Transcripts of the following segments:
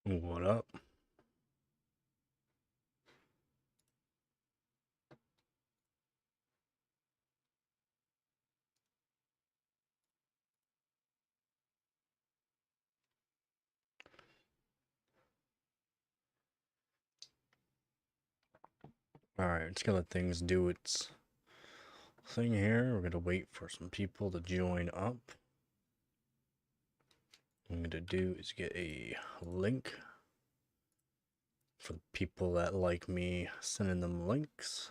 What up? Alright, just gonna let things do its thing here. We're gonna wait for some people to join up. What I'm gonna do is get a link for the people that like me sending them links.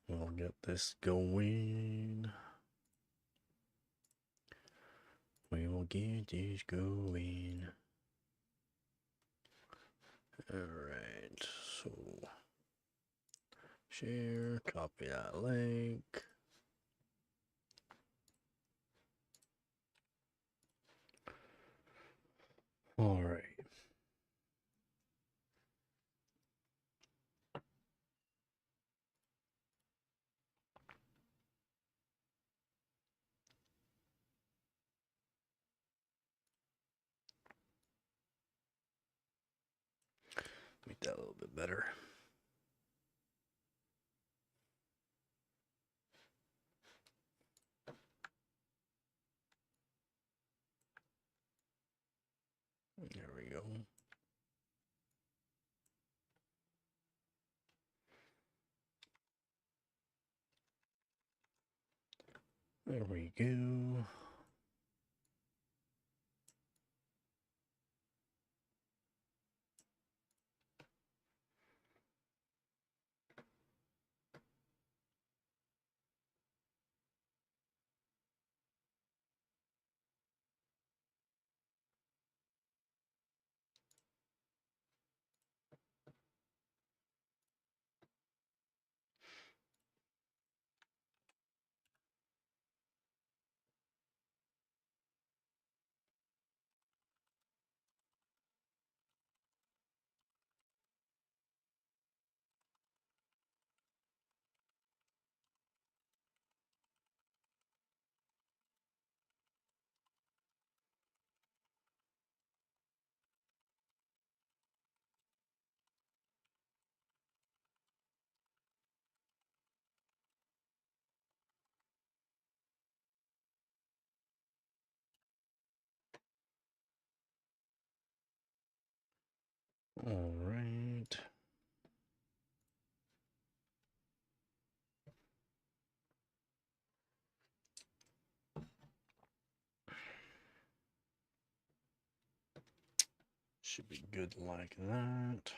We'll get this going. We will get this going. Alright, so share, copy that link. Alright. Make that a little bit better. There we go. There we go. All right. Should be good like that.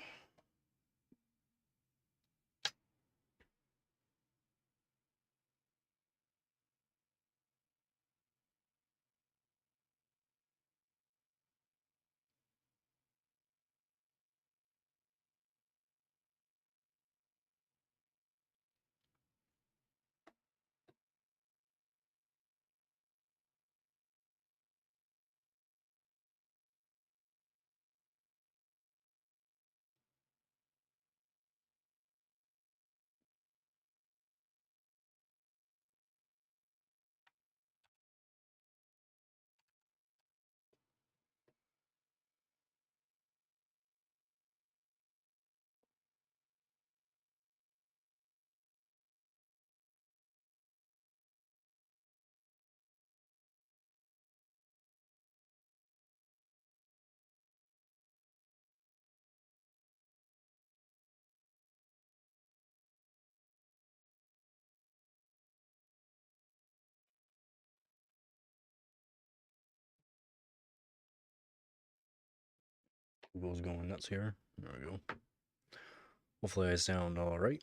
Google's going nuts here. There we go. Hopefully I sound all right.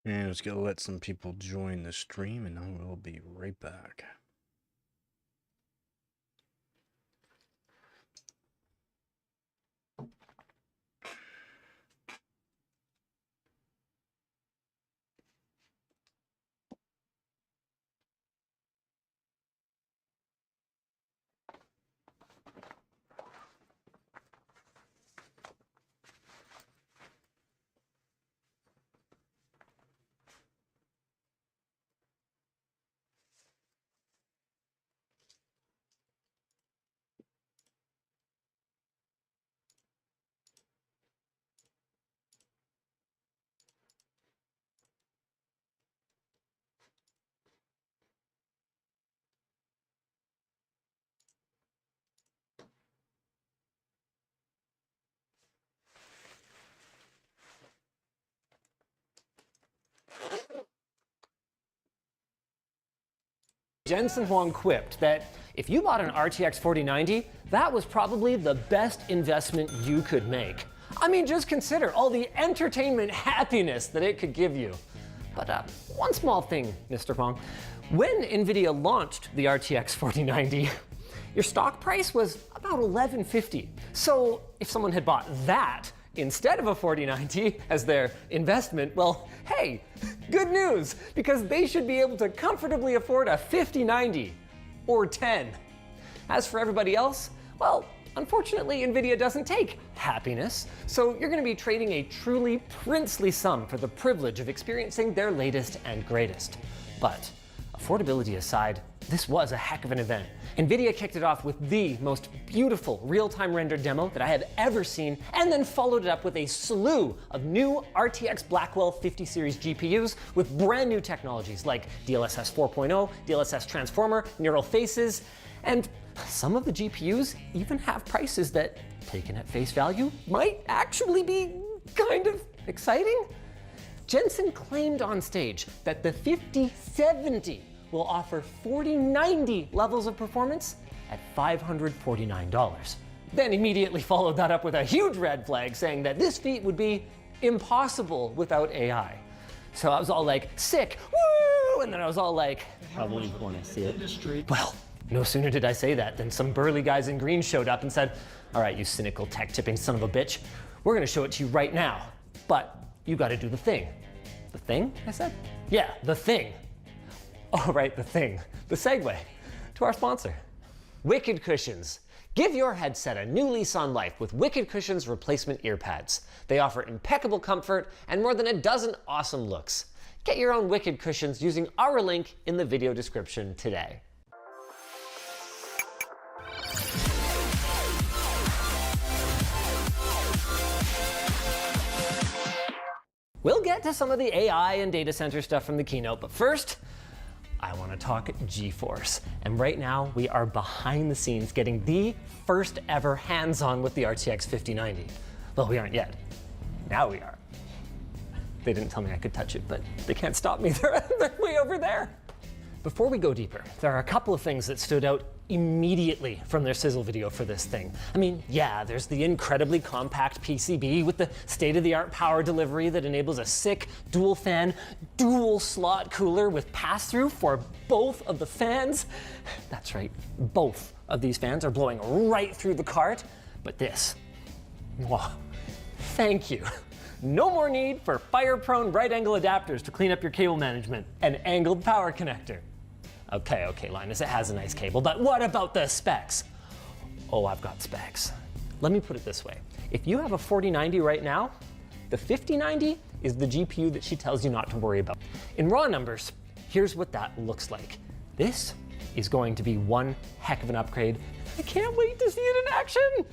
And it's gonna let some people join the stream, and I will be right back. Jensen Huang quipped that if you bought an RTX 4090, that was probably the best investment you could make. I mean, just consider all the entertainment happiness that it could give you. But one small thing, Mr. Huang. When NVIDIA launched the RTX 4090, your stock price was about $11.50. So if someone had bought that instead of a 4090 as their investment, well, hey, good news, because they should be able to comfortably afford a 5090 or 10. As for everybody else, well, unfortunately, NVIDIA doesn't take happiness, so you're going to be trading a truly princely sum for the privilege of experiencing their latest and greatest. But affordability aside, this was a heck of an event. NVIDIA kicked it off with the most beautiful real-time rendered demo that I have ever seen, and then followed it up with a slew of new RTX Blackwell 50 series GPUs with brand new technologies like DLSS 4.0, DLSS Transformer, Neural Faces, and some of the GPUs even have prices that, taken at face value, might actually be kind of exciting. Jensen claimed on stage that the 5070 will offer 4090 levels of performance at $549. Then immediately followed that up with a huge red flag saying that this feat would be impossible without AI. So I was all like, sick, woo! And then I was all like, I wouldn't want to see it. well, no sooner did I say that than some burly guys in green showed up and said, all right, you cynical tech tipping son of a bitch, we're gonna show it to you right now, but you gotta do the thing. The thing, I said? Yeah, the thing. All right, the thing, the segue to our sponsor, Wicked Cushions. Give your headset a new lease on life with Wicked Cushions replacement earpads. They offer impeccable comfort and more than a dozen awesome looks. Get your own Wicked Cushions using our link in the video description today. We'll get to some of the AI and data center stuff from the keynote, but first, I want to talk GeForce. And right now, we are behind the scenes getting the first ever hands-on with the RTX 5090. Well, we aren't yet. Now we are. They didn't tell me I could touch it, but they can't stop me. They're way over there. Before we go deeper, there are a couple of things that stood out immediately from their sizzle video for this thing. I mean, yeah, there's the incredibly compact PCB with the state-of-the-art power delivery that enables a sick dual fan, dual slot cooler with pass-through for both of the fans. That's right, both of these fans are blowing right through the cart. But this, wow, thank you. No more need for fire-prone right-angle adapters to clean up your cable management. An angled power connector. Okay, Linus, it has a nice cable, but what about the specs? Oh, I've got specs. Let me put it this way. If you have a 4090 right now, the 5090 is the GPU that she tells you not to worry about. In raw numbers, here's what that looks like. This is going to be one heck of an upgrade. I can't wait to see it in action.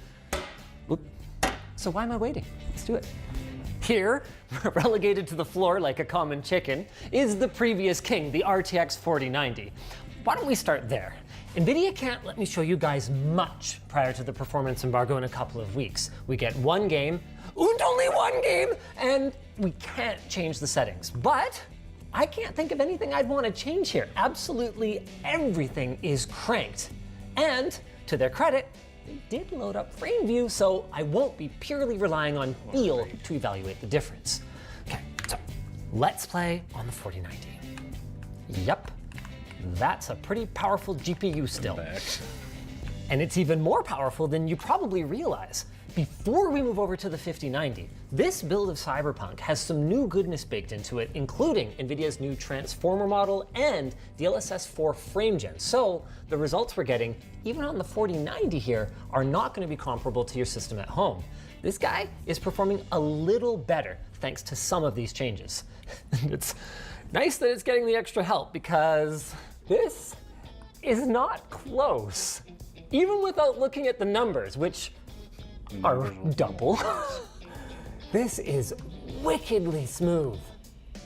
Oop. So why am I waiting? Let's do it. Here, relegated to the floor like a common chicken, is the previous king, the RTX 4090. Why don't we start there? NVIDIA can't let me show you guys much prior to the performance embargo in a couple of weeks. We get one game, and only one game, and we can't change the settings. But I can't think of anything I'd want to change here. Absolutely everything is cranked. And to their credit, they did load up frame view, so I won't be purely relying on feel to evaluate the difference. Okay, so let's play on the 4090. Yep, that's a pretty powerful GPU still. Back. And it's even more powerful than you probably realize. Before we move over to the 5090, this build of Cyberpunk has some new goodness baked into it, including NVIDIA's new Transformer model and DLSS 4 frame gen. So the results we're getting, even on the 4090 here, are not going to be comparable to your system at home. This guy is performing a little better thanks to some of these changes. It's nice that it's getting the extra help because this is not close. Even without looking at the numbers, which are double. This is wickedly smooth.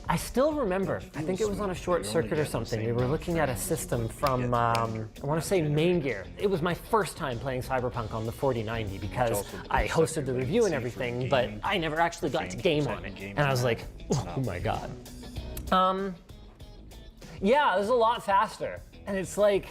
I still remember, I think it was on a short circuit or something, we were looking at a system from, I want to say Main Gear. It was my first time playing Cyberpunk on the 4090 because I hosted the review and everything, but I never actually got to game on it. And I was like, oh my God. Yeah, it was a lot faster. And it's like,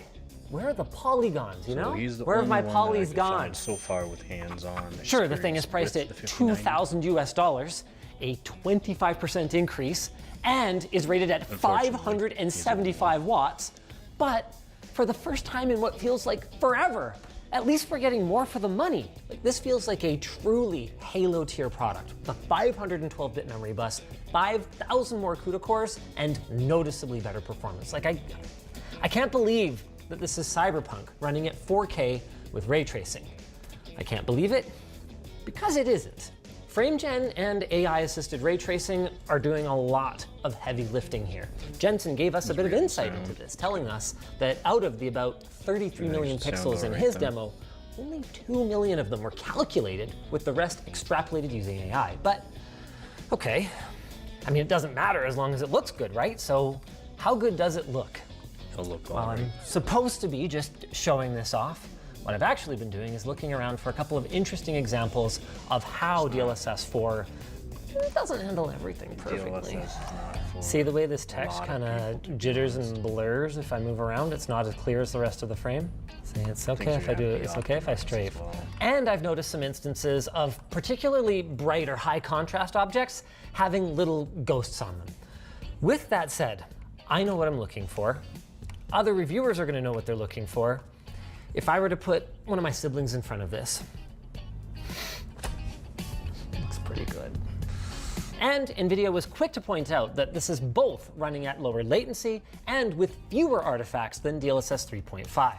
where are the polygons, you know? Where have my polys gone? So far with hands-on. Sure, the thing is priced at $2,000 US, a 25% increase, and is rated at 575 watts. But for the first time in what feels like forever, at least we're getting more for the money. Like, this feels like a truly Halo tier product. The 512-bit memory bus, 5,000 more CUDA cores, and noticeably better performance. Like, I can't believe that this is Cyberpunk running at 4K with ray tracing. I can't believe it because it isn't. FrameGen and AI-assisted ray tracing are doing a lot of heavy lifting here. Jensen gave us a bit of insight into this, telling us that out of the about 33 million pixels in his demo, only 2 million of them were calculated, with the rest extrapolated using AI. But, okay, I mean, it doesn't matter as long as it looks good, right? So how good does it look? Well, I'm supposed to be just showing this off. What I've actually been doing is looking around for a couple of interesting examples of how DLSS 4 doesn't handle everything perfectly. See the way this text kind of jitters and blurs if I move around? It's not as clear as the rest of the frame. See, it's okay if I do it. It's okay if I strafe. And I've noticed some instances of particularly bright or high contrast objects having little ghosts on them. With that said, I know what I'm looking for. Other reviewers are going to know what they're looking for. If I were to put one of my siblings in front of this, looks pretty good. And NVIDIA was quick to point out that this is both running at lower latency and with fewer artifacts than DLSS 3.5.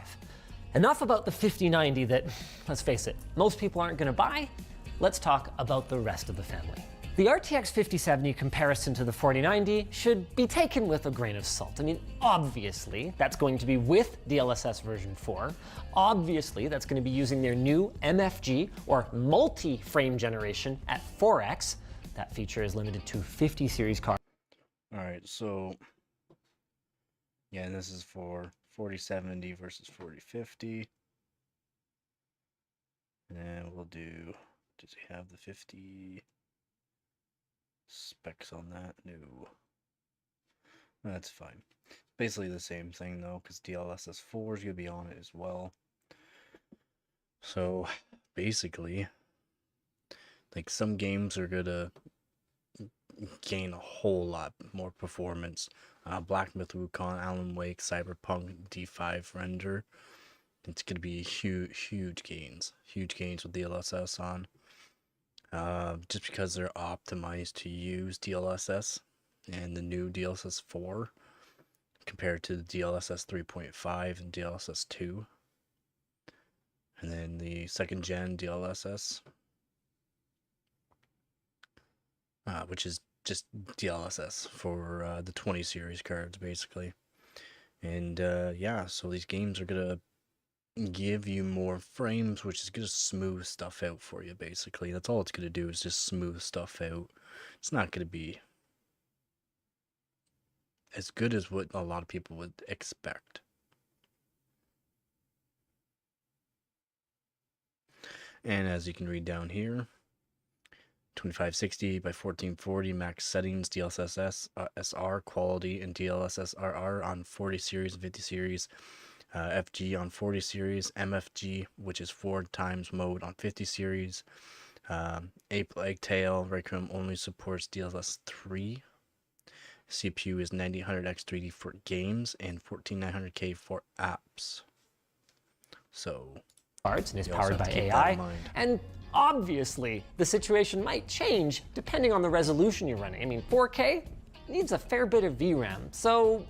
Enough about the 5090 that, let's face it, most people aren't going to buy. Let's talk about the rest of the family. The RTX 5070 comparison to the 4090 should be taken with a grain of salt. I mean, obviously, that's going to be with DLSS version 4. Obviously, that's going to be using their new MFG, or multi-frame generation, at 4x. That feature is limited to 50 series cards. All right, so, yeah, and this is for 4070 versus 4050. And then we'll do, does he have the 50... specs on that? No. That's fine. Basically the same thing though, because DLSS 4 is going to be on it as well. So basically, like, some games are going to gain a whole lot more performance. Black Myth Wukong, Alan Wake, Cyberpunk, D5 render. It's going to be huge gains. Huge gains with DLSS on. Just because they're optimized to use DLSS and the new DLSS 4 compared to the DLSS 3.5 and DLSS 2. And then the second gen DLSS, which is just DLSS for the 20 series cards, basically. And yeah, so these games are going to give you more frames, which is going to smooth stuff out for you, basically. That's all it's going to do, is just smooth stuff out. It's not going to be as good as what a lot of people would expect. And as you can read down here, 2560 by 1440 max settings, DLSS SR quality, and DLSS RR on 40 series, 50 series, FG on 40 series, MFG, which is 4 times mode on 50 series. Ape Egg Tail Raycom only supports DLSS 3. CPU is 9800X3D for games and 14900K for apps. So cards and is you also powered have by to keep that in AI. mind. And obviously, the situation might change depending on the resolution you're running. I mean, 4K needs a fair bit of VRAM. So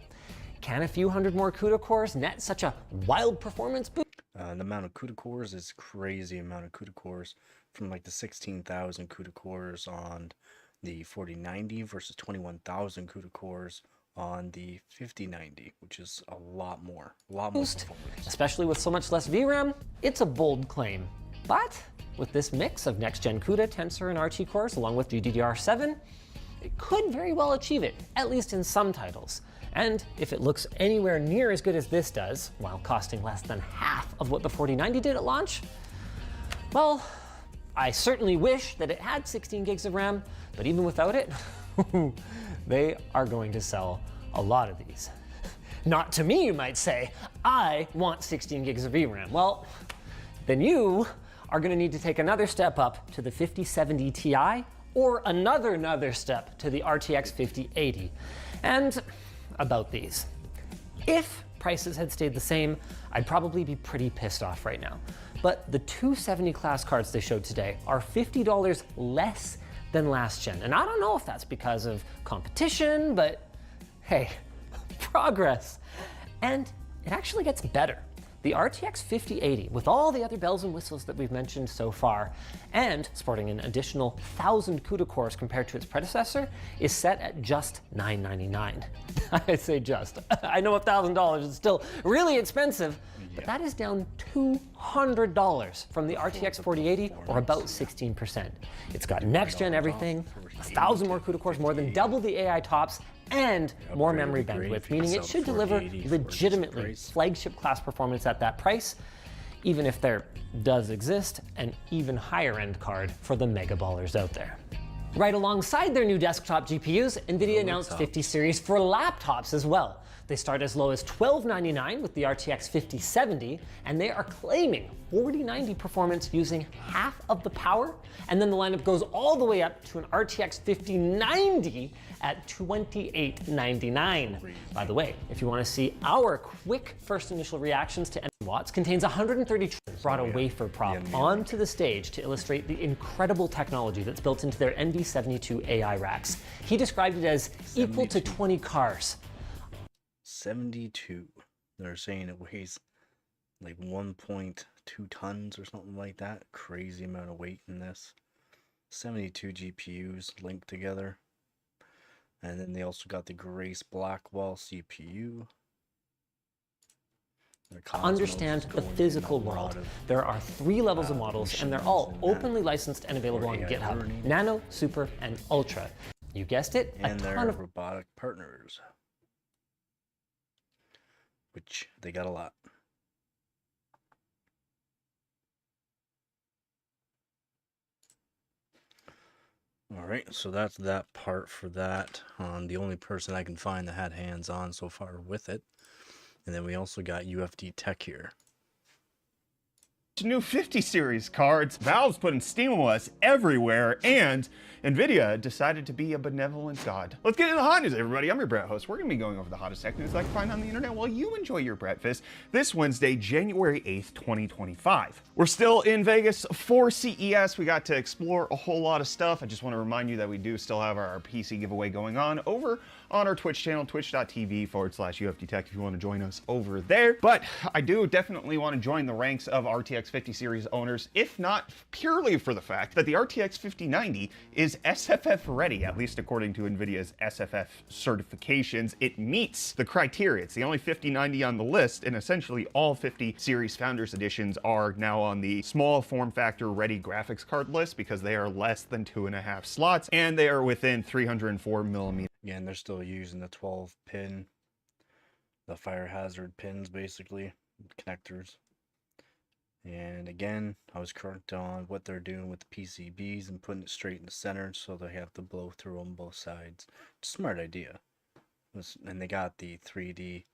can a few hundred more CUDA cores net such a wild performance boost? The amount of CUDA cores is crazy amount of CUDA cores, from like the 16,000 CUDA cores on the 4090 versus 21,000 CUDA cores on the 5090, which is a lot more performance. Especially with so much less VRAM, it's a bold claim. But with this mix of next-gen CUDA, Tensor, and RT cores, along with GDDR7, it could very well achieve it, at least in some titles. And if it looks anywhere near as good as this does, while costing less than half of what the 4090 did at launch, well, I certainly wish that it had 16 gigs of RAM, but even without it, they are going to sell a lot of these. Not to me, you might say. I want 16 gigs of VRAM. Well, then you are going to need to take another step up to the 5070 Ti or another step to the RTX 5080. And about these. If prices had stayed the same, I'd probably be pretty pissed off right now. But the 270 class cards they showed today are $50 less than last gen. And I don't know if that's because of competition, but hey, progress. And it actually gets better. The RTX 5080, with all the other bells and whistles that we've mentioned so far, and sporting an additional 1,000 CUDA cores compared to its predecessor, is set at just $999. I say just. I know $1,000 is still really expensive, but that is down $200 from the RTX 4080, or about 16%. It's got next-gen everything, 1,000 more CUDA cores, more than double the AI tops, and more memory bandwidth, meaning it should deliver legitimately flagship class performance at that price, even if there does exist an even higher end card for the mega ballers out there. Right alongside their new desktop GPUs, NVIDIA announced 50 series for laptops as well. They start as low as $1299 with the RTX 5070, and they are claiming 4090 performance using half of the power, and then the lineup goes all the way up to an RTX 5090 at $2899. By the way, if you want to see our quick first initial reactions to Watts, contains 130 brought a wafer prop onto the stage to illustrate the incredible technology that's built into their NV72 AI racks. He described it as equal to 20 cars. 72. They're saying it weighs like 1.2 tons or something like that. Crazy amount of weight in this. 72 GPUs linked together. And then they also got the Grace Blackwell CPU. Understand the physical world. There are 3 levels of models, and they're all openly licensed and available on GitHub. Nano, Super, and Ultra. You guessed it, and their robotic partners, which they got a lot. All right, so that's that part for that. The only person I can find that had hands on so far with it. And then we also got UFD Tech here. New 50 series cards. Valve's putting SteamOS everywhere, and NVIDIA decided to be a benevolent god. Let's get into the hot news, everybody. I'm your Brett host. We're going to be going over the hottest tech news I can find on the internet while you enjoy your breakfast this Wednesday, January 8th, 2025. We're still in Vegas for CES. We got to explore a whole lot of stuff. I just want to remind you that we do still have our PC giveaway going on over on our Twitch channel, twitch.tv/UFDtech, if you want to join us over there. But I do definitely want to join the ranks of RTX 50 series owners, if not purely for the fact that the RTX 5090 is SFF ready, at least according to NVIDIA's SFF certifications. It meets the criteria. It's the only 5090 on the list, and essentially all 50 series Founders Editions are now on the small form factor ready graphics card list because they are less than 2.5 slots, and they are within 304 millimeters. Yeah, and they're still using the 12 pin, the fire hazard pins, basically, connectors. And again, I was correct on what they're doing with the PCBs and putting it straight in the center so they have to blow through on both sides. Smart idea. And they got the 3D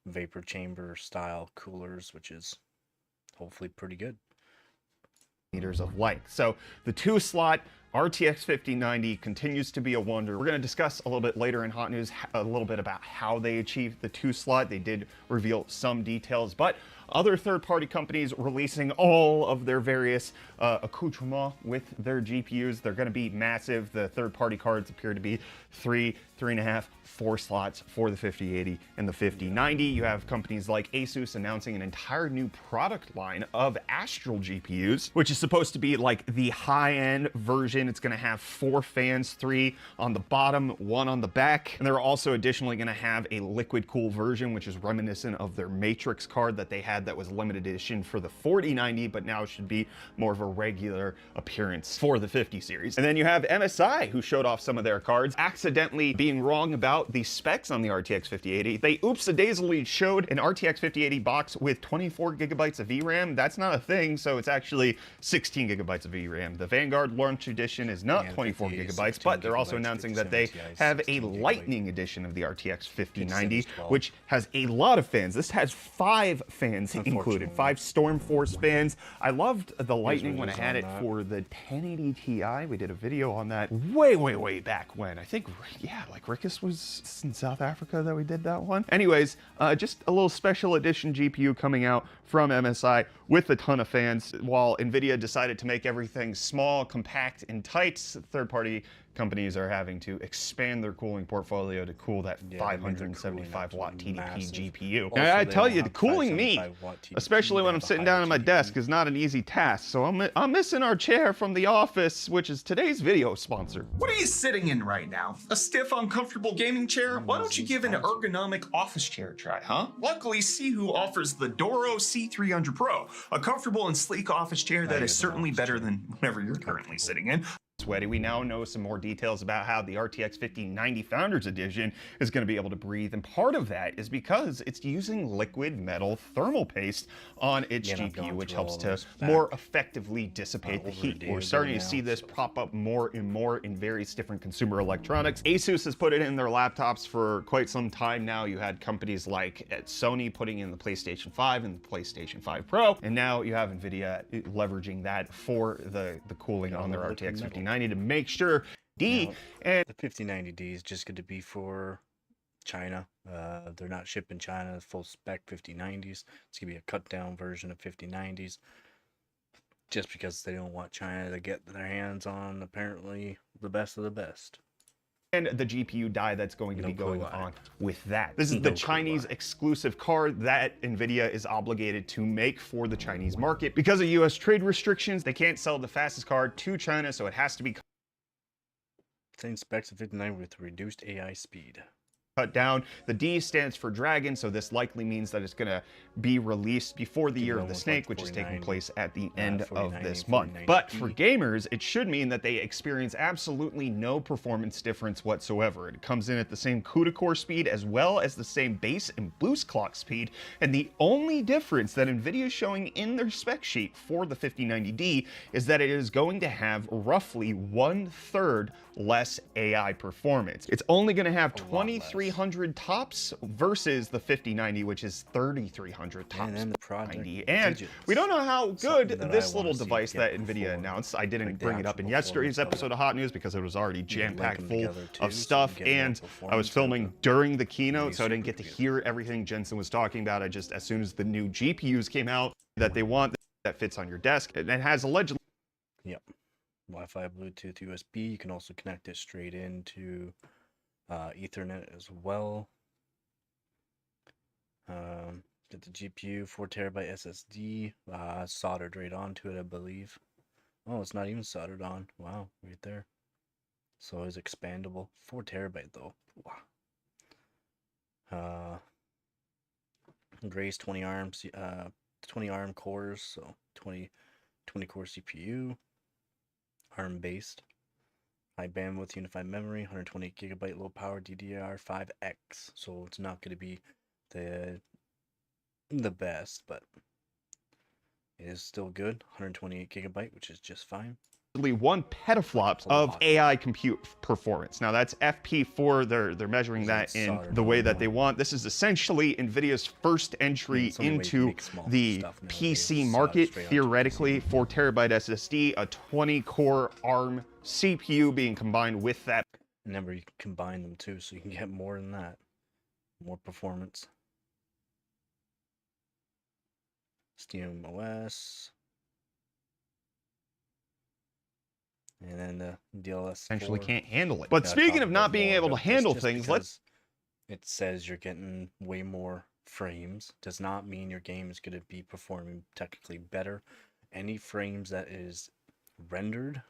vapor chamber style coolers, which is hopefully pretty good. Meters of light. So the 2-slot RTX 5090 continues to be a wonder. We're going to discuss a little bit later in Hot News a little bit about how they achieved the 2-slot. They did reveal some details, but other third-party companies releasing all of their various accoutrements with their GPUs. They're going to be massive. The third-party cards appear to be 3.5, 4 slots for the 5080 and the 5090. You have companies like Asus announcing an entire new product line of Astral GPUs, which is supposed to be like the high-end version. It's going to have 4 fans, 3 on the bottom, 1 on the back. And they're also additionally going to have a liquid cool version, which is reminiscent of their Matrix card that they had that was limited edition for the 4090, but now should be more of a regular appearance for the 50 series. And then you have MSI, who showed off some of their cards, accidentally being wrong about the specs on the RTX 5080. They oops-a-daisily showed an RTX 5080 box with 24 gigabytes of VRAM. That's not a thing, so it's actually 16 gigabytes of VRAM. The Vanguard Launch Edition is not 24 gigabytes, but they're also announcing that they have a Lightning edition of the RTX 5090, which has a lot of fans. This has 5 fans included, 5 Stormforce fans. I loved the Lightning when I had it for the 1080 Ti. We did a video on that way back when. I think, yeah, like Rickus was in South Africa that we did that one. Anyways, just a little special edition GPU coming out from MSI with a ton of fans. While NVIDIA decided to make everything small, compact, and tight, third-party companies are having to expand their cooling portfolio to cool that 575 watt TDP GPU. And I tell you, the cooling me, especially when I'm sitting down at my desk, is not an easy task. So I'm missing our chair from the office, which is today's video sponsor. What are you sitting in right now? A stiff, uncomfortable gaming chair? Why don't you give an ergonomic office chair a try, huh? Luckily, Sihu offers the Doro C300 Pro, a comfortable and sleek office chair that is certainly better than whatever you're currently sitting in. Sweaty. We now know some more details about how the RTX 5090 Founders Edition is going to be able to breathe, and part of that is because it's using liquid metal thermal paste on its GPU, which helps to more effectively dissipate the heat. We're starting to see this pop up more and more in various different consumer electronics. Asus has put it in their laptops for quite some time now. You had companies like Sony putting in the PlayStation 5 and the PlayStation 5 Pro, and now you have NVIDIA leveraging that for the cooling on their RTX 5090 to make sure and the 5090D is just going to be for China. They're not shipping China full spec 5090s. It's going to be a cut down version of 5090s just because they don't want China to get their hands on apparently the best of the best. And the GPU die that's going to be going on with that. This is the Chinese exclusive card that NVIDIA is obligated to make for the Chinese market. Because of US trade restrictions, they can't sell the fastest card to China, so it has to be same specs of 59 with reduced AI speed. Cut down. The D stands for Dragon, so this likely means that it's going to be released before the Year of the Snake, which is taking place at the end of this month. But for gamers, it should mean that they experience absolutely no performance difference whatsoever. It comes in at the same CUDA core speed as well as the same base and boost clock speed, and the only difference that NVIDIA is showing in their spec sheet for the 5090D is that it is going to have roughly 1/3 less AI performance. It's only going to have 2300 tops versus the 5090, which is 3300 tops. And we don't know how good this little device that NVIDIA announced. I didn't bring it up in yesterday's episode of Hot News because it was already jam-packed full of stuff, and I was filming during the keynote, so I didn't get to hear everything Jensen was talking about. I just, as soon as the new GPUs came out that they want that fits on your desk, and it has allegedly Wi-Fi, Bluetooth, USB. You can also connect it straight into Ethernet as well. Get the GPU, 4 terabyte SSD, soldered right onto it, I believe. Oh, it's not even soldered on. Wow, right there. So it's expandable. 4 terabyte though. Wow. Grace 20 ARM cores, so 20 core CPU. ARM based, high bandwidth unified memory, 128 gigabyte low power DDR5X. So it's not going to be the best, but it is still good. 128 gigabyte, which is just fine. 1 petaflops of AI compute performance. Now that's FP4, they're measuring that in the way that they want. This is essentially NVIDIA's first entry into the PC market, theoretically. 4 terabyte SSD, a 20 core ARM CPU being combined with that. Remember, you can combine them too, so you can get more than that. More performance. Steam OS. And then the DLS Essentially 4. can't handle it. But Gotta speaking talk of a not bit being more able to about this, handle just things, let's because it says you're getting way more frames does not mean your game is going to be performing technically better. Any frames that is rendered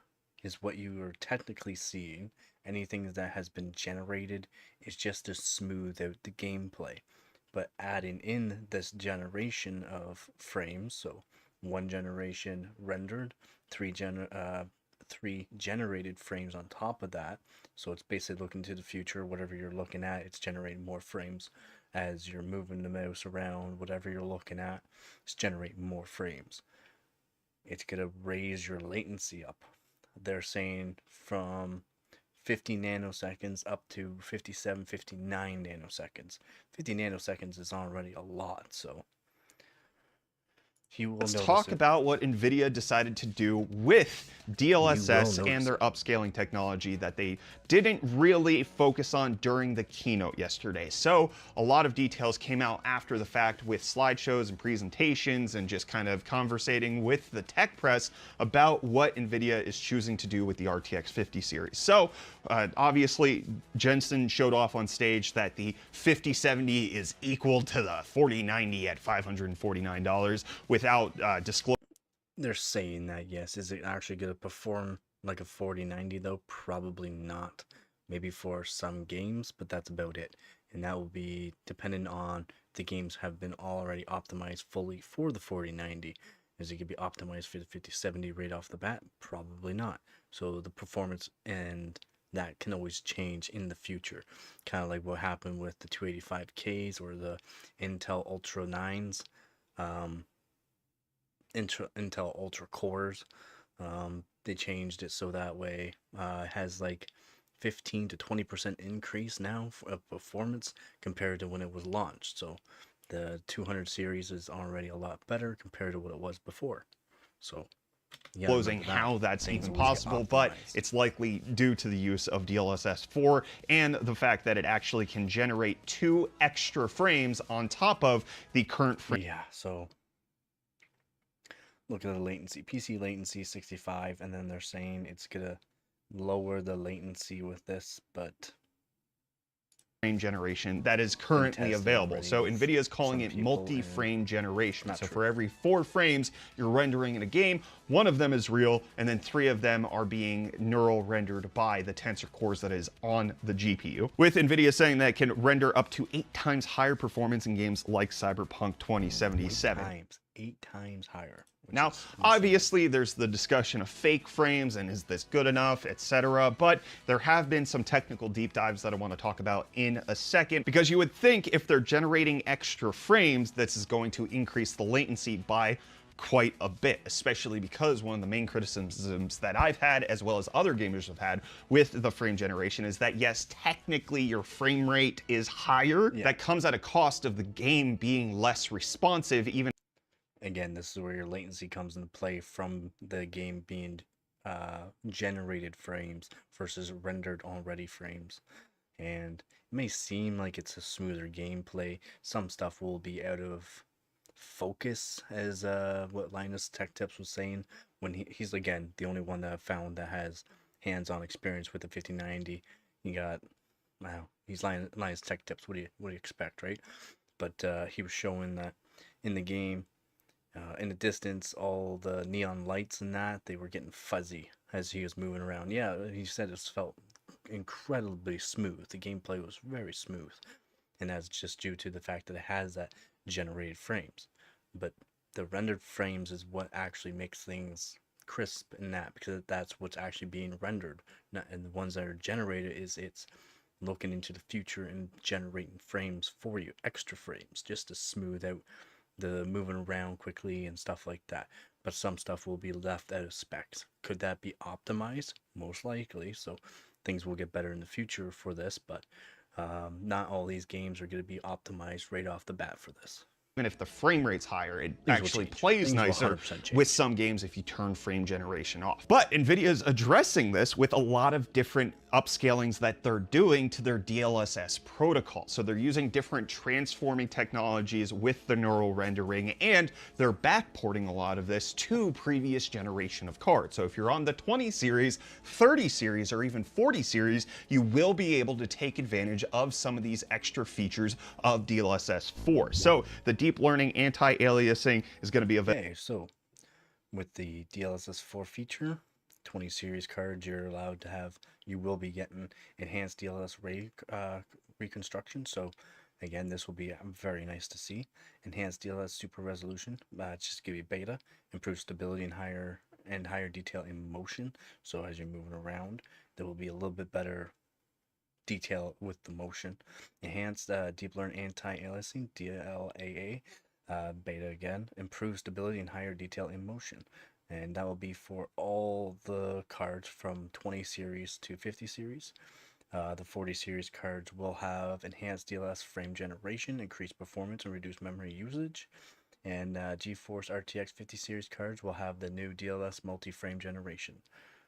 is what you are technically seeing. Anything that has been generated is just to smooth out the gameplay. But adding in this generation of frames, so 1 generation rendered, 3 generated frames on top of that. So it's basically looking to the future. Whatever you're looking at, it's generating more frames as you're moving the mouse around. Whatever you're looking at, it's generating more frames. It's gonna raise your latency up. They're saying from 50 nanoseconds up to 57, 59 nanoseconds. 50 nanoseconds is already a lot, so you will Let's notice talk it. about what NVIDIA decided to do with DLSS notice and their upscaling technology that they didn't really focus on during the keynote yesterday. So a lot of details came out after the fact with slideshows and presentations and just kind of conversating with the tech press about what NVIDIA is choosing to do with the RTX 50 series. So obviously Jensen showed off on stage that the 5070 is equal to the 4090 at $549 without disclosing. They're saying that, yes. Is it actually going to perform like a 4090 though? Probably not. Maybe for some games, but that's about it. And that will be dependent on if the games have been already optimized fully for the 4090. Is it going to be optimized for the 5070 right off the bat? Probably not. So the performance and that can always change in the future. Kind of like what happened with the 285Ks or the Intel Ultra 9s. Intel Ultra cores. They changed it so that way it has like 15 to 20% increase now of performance compared to when it was launched. So the 200 series is already a lot better compared to what it was before. So yeah, Disclosing how that's even possible, but it's likely due to the use of DLSS 4 and the fact that it actually can generate 2 extra frames on top of the current frame. Yeah, so look at the latency. PC latency 65, and then they're saying it's gonna lower the latency with this, but Frame generation that is currently available. So NVIDIA is calling it multi-frame generation. So for every 4 frames you're rendering in a game, 1 of them is real, and then 3 of them are being neural rendered by the tensor cores that is on the GPU. With NVIDIA saying that it can render up to 8 times higher performance in games like Cyberpunk 2077. 8 times higher. Now, obviously, there's the discussion of fake frames and is this good enough, etc. But there have been some technical deep dives that I want to talk about in a second, because you would think if they're generating extra frames, this is going to increase the latency by quite a bit, especially because one of the main criticisms that I've had, as well as other gamers have had with the frame generation, is that yes, technically your frame rate is higher. Yeah. That comes at a cost of the game being less responsive, even. Again, this is where your latency comes into play from the game being generated frames versus rendered already frames. And it may seem like it's a smoother gameplay. Some stuff will be out of focus, as what Linus Tech Tips was saying, when he's again the only one that I've found that has hands-on experience with the 5090. You got, wow, he's Linus Tech Tips. What do you expect, right? But he was showing that in the game, in the distance, all the neon lights and that, they were getting fuzzy as he was moving around. Yeah, he said it felt incredibly smooth. The gameplay was very smooth, and that's just due to the fact that it has that generated frames. But the rendered frames is what actually makes things crisp in that, because that's what's actually being rendered. And the ones that are generated it's looking into the future and generating frames for you, extra frames, just to smooth out the moving around quickly and stuff like that. But some stuff will be left out of specs. Could that be optimized? Most likely. So things will get better in the future for this, but not all these games are going to be optimized right off the bat for this. even if the frame rate's higher, it will actually change. plays Things will nicer 100% change. with some games if you turn frame generation off. But NVIDIA's addressing this with a lot of different upscalings that they're doing to their DLSS protocol. So they're using different transforming technologies with the neural rendering, and they're backporting a lot of this to previous generation of cards. So if you're on the 20 series, 30 series, or even 40 series, you will be able to take advantage of some of these extra features of DLSS 4. So the deep learning anti-aliasing is going to be available. Okay, so with the DLSS 4 feature, 20 series cards you will be getting enhanced reconstruction. So again, this will be very nice to see. Enhanced DLSS super resolution, just give you beta, improved stability and higher detail in motion. So as you're moving around, there will be a little bit better detail with the motion. Enhanced deep learn anti-aliasing, DLAA, beta again, improved stability and higher detail in motion. And that will be for all the cards from 20 series to 50 series. The 40 series cards will have enhanced DLSS frame generation, increased performance, and reduced memory usage. And GeForce RTX 50 series cards will have the new DLSS multi-frame generation.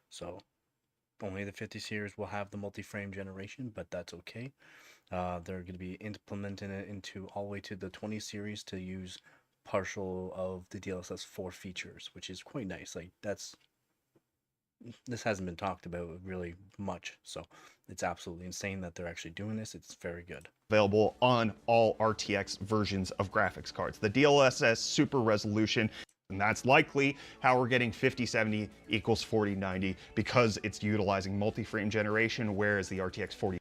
So only the 50 series will have the multi-frame generation, but that's okay. They're going to be implementing it into all the way to the 20 series to use partial of the DLSS 4 features, which is quite nice. Like this hasn't been talked about really much, so it's absolutely insane that they're actually doing this. It's very good. Available on all RTX versions of graphics cards. The DLSS super resolution, and that's likely how we're getting 5070 equals 4090 because it's utilizing multi-frame generation, whereas the RTX 40.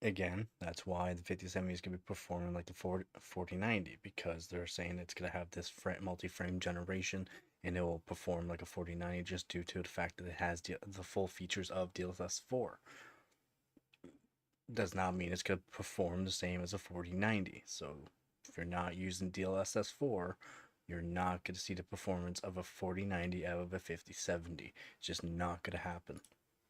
Again, that's why the 5070 is going to be performing like the 4090, because they're saying it's going to have this multi-frame generation and it will perform like a 4090 just due to the fact that it has the full features of DLSS 4. Does not mean it's going to perform the same as a 4090. So if you're not using DLSS 4, you're not going to see the performance of a 4090 out of a 5070. It's just not going to happen.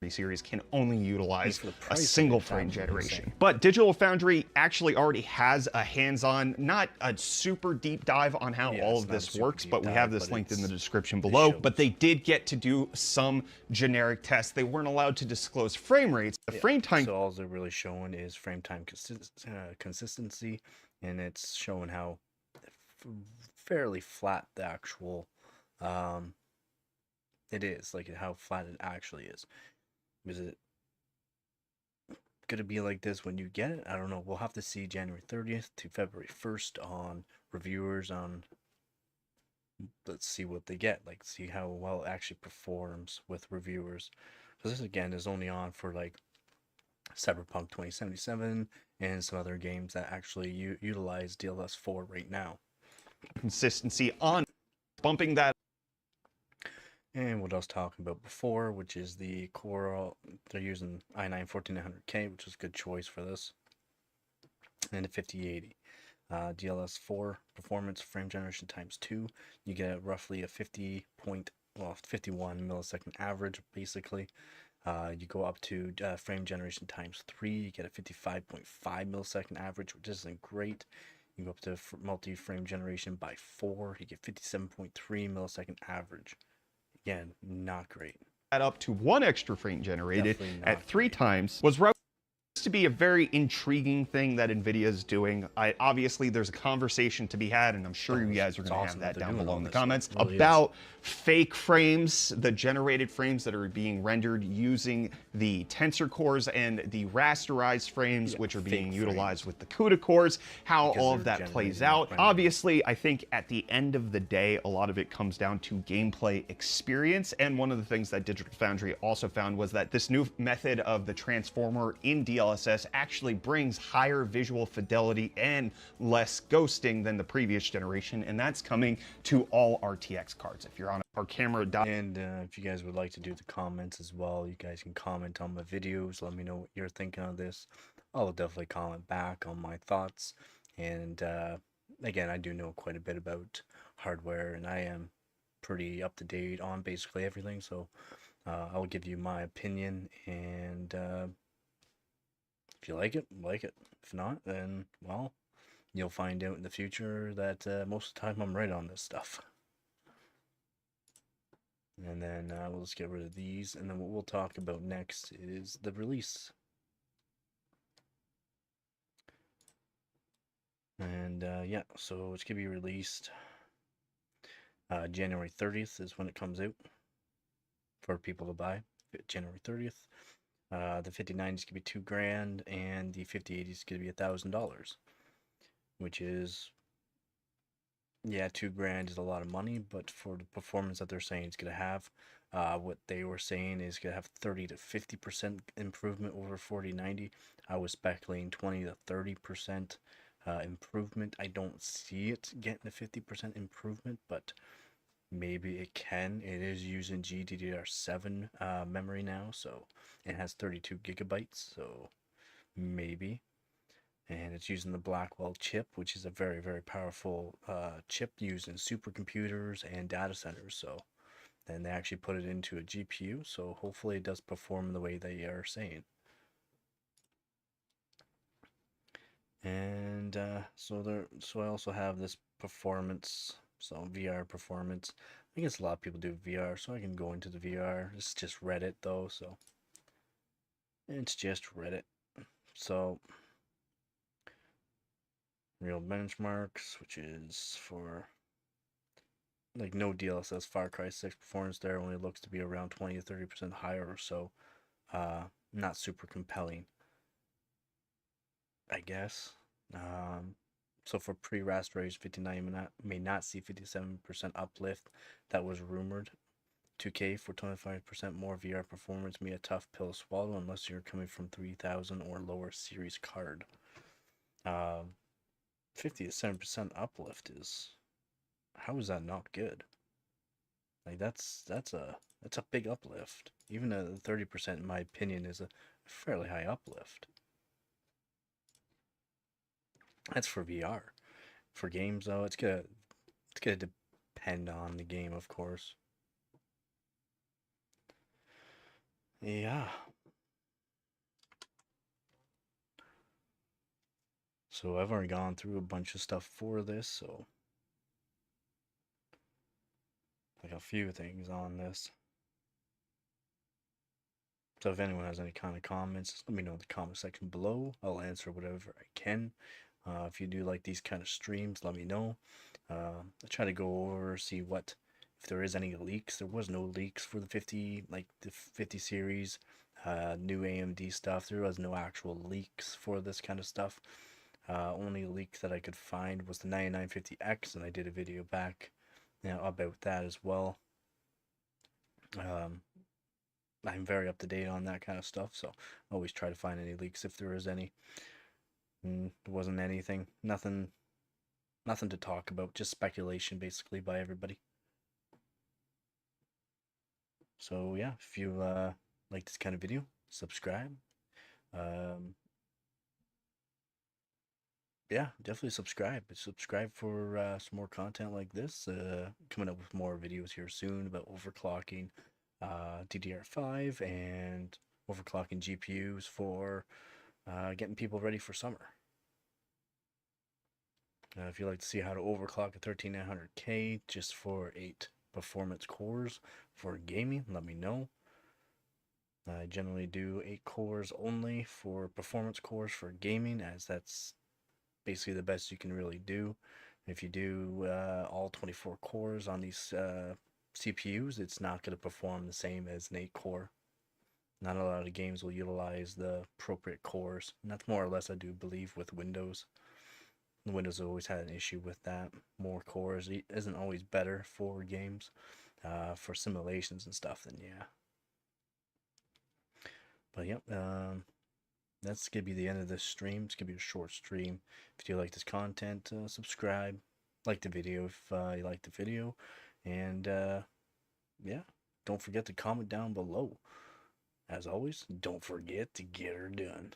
Series can only utilize For the a price of it, single it's frame absolutely generation. insane. But Digital Foundry actually already has a hands-on, not a super deep dive on how Yeah, all it's of not a this super works, deep but we dive, have this but linked in the it's- description it below. shows. But they did get to do some generic tests. They weren't allowed to disclose frame rates. The frame time So all they're really showing is frame time consistency, and it's showing how fairly flat the actual it is, like how flat it actually is. Is it gonna be like this when you get it? I don't know. We'll have to see January 30th to February 1st on reviewers on. Let's see what they get. Like, see how well it actually performs with reviewers. Because this again is only on for like Cyberpunk 2077 and some other games that actually utilize DLSS 4 right now. consistency on bumping that And what I was talking about before, which is the Core, they're using i9 14900K, which is a good choice for this. And a 5080. DLSS 4 performance frame generation times 2. You get roughly a 51 millisecond average, basically. You go up to frame generation times 3. You get a 55.5 millisecond average, which isn't great. You go up to multi-frame generation by 4. You get 57.3 millisecond average. Again, not great. up to one extra frame generated Definitely not at 3 times was to be a very intriguing thing that NVIDIA is doing. Obviously, there's a conversation to be had, and I'm sure you guys are It's going to awesome have that that they're down doing below all in the this. comments It really is. about fake frames, the generated frames that are being rendered using the tensor cores and the rasterized frames, which are being fake utilized with the CUDA cores, how Because all of they're that plays generating out. frames. Obviously, I think at the end of the day, a lot of it comes down to gameplay experience. And one of the things that Digital Foundry also found was that this new method of the transformer in DLSS actually brings higher visual fidelity and less ghosting than the previous generation. And that's coming to all RTX cards. If you're on our camera, And if you guys would like to do the comments as well, you guys can comment on my videos. Let me know what you're thinking of this. I'll definitely comment back on my thoughts. And again, I do know quite a bit about hardware, and I am pretty up to date on basically everything. So I will give you my opinion, and if you like it, like it. If not, then well, you'll find out in the future that most of the time I'm right on this stuff. And then we'll just get rid of these, and then what we'll talk about next is the release. And yeah, so it's gonna be released January 30th is when it comes out for people to buy. January 30th. The 5090 is gonna be $2,000, and the 5080 is gonna be $1,000, which is, yeah, $2,000 is a lot of money, but for the performance that they're saying it's gonna have, what they were saying is gonna have 30 to 50% improvement over 4090. I was speculating 20 to 30% improvement. I don't see it getting a 50% improvement, but maybe it can. It is using GDDR7 memory now, so it has 32 gigabytes, so maybe. And it's using the Blackwell chip, which is a very, very powerful chip used in supercomputers and data centers. So then they actually put it into a GPU, so hopefully it does perform the way they are saying. And so I also have this performance, so VR performance. I guess a lot of people do VR, so I can go into the VR. It's just Reddit though, so it's just Reddit. So real benchmarks, which is for like no DLSS Far Cry 6 performance there, only looks to be around 20 to 30% higher or so. Not super compelling, I guess. So for pre-rasterized 59 may not see 57% uplift that was rumored. 2K for 25% more VR performance may be a tough pill to swallow unless you're coming from 3000 or lower series card. 50 to 7% uplift is, how is that not good? Like that's a big uplift. Even a 30% in my opinion is a fairly high uplift. That's for VR. For games though, it's gonna depend on the game, of course. Yeah. So I've already gone through a bunch of stuff for this, so like a few things on this. So if anyone has any kind of comments, let me know in the comment section below. I'll answer whatever I can. If you do like these kind of streams, let me know. I try to go over, see what, if there is any leaks. There was no leaks for the 50, like the 50 series, new AMD stuff. There was no actual leaks for this kind of stuff. Only leak that I could find was the 9950X, and I did a video back about that as well. I'm very up to date on that kind of stuff, so I always try to find any leaks if there is any. There wasn't anything, nothing to talk about, just speculation basically by everybody. So yeah, if you like this kind of video, subscribe. Yeah, definitely subscribe. Subscribe for some more content like this. Coming up with more videos here soon about overclocking DDR5 and overclocking GPUs for getting people ready for summer. If you'd like to see how to overclock a 13900K just for 8 performance cores for gaming, let me know. I generally do 8 cores only for performance cores for gaming, as that's basically the best you can really do. If you do all 24 cores on these CPUs, it's not going to perform the same as an 8 core. Not a lot of games will utilize the appropriate cores, and that's more or less I do believe with Windows. Windows always had an issue with that. More cores isn't always better for games. For simulations and stuff, then yeah. But yep, that's gonna be the end of this stream. It's gonna be a short stream. If you like this content, subscribe, like the video if you like the video, and yeah, don't forget to comment down below. As always, don't forget to get her done.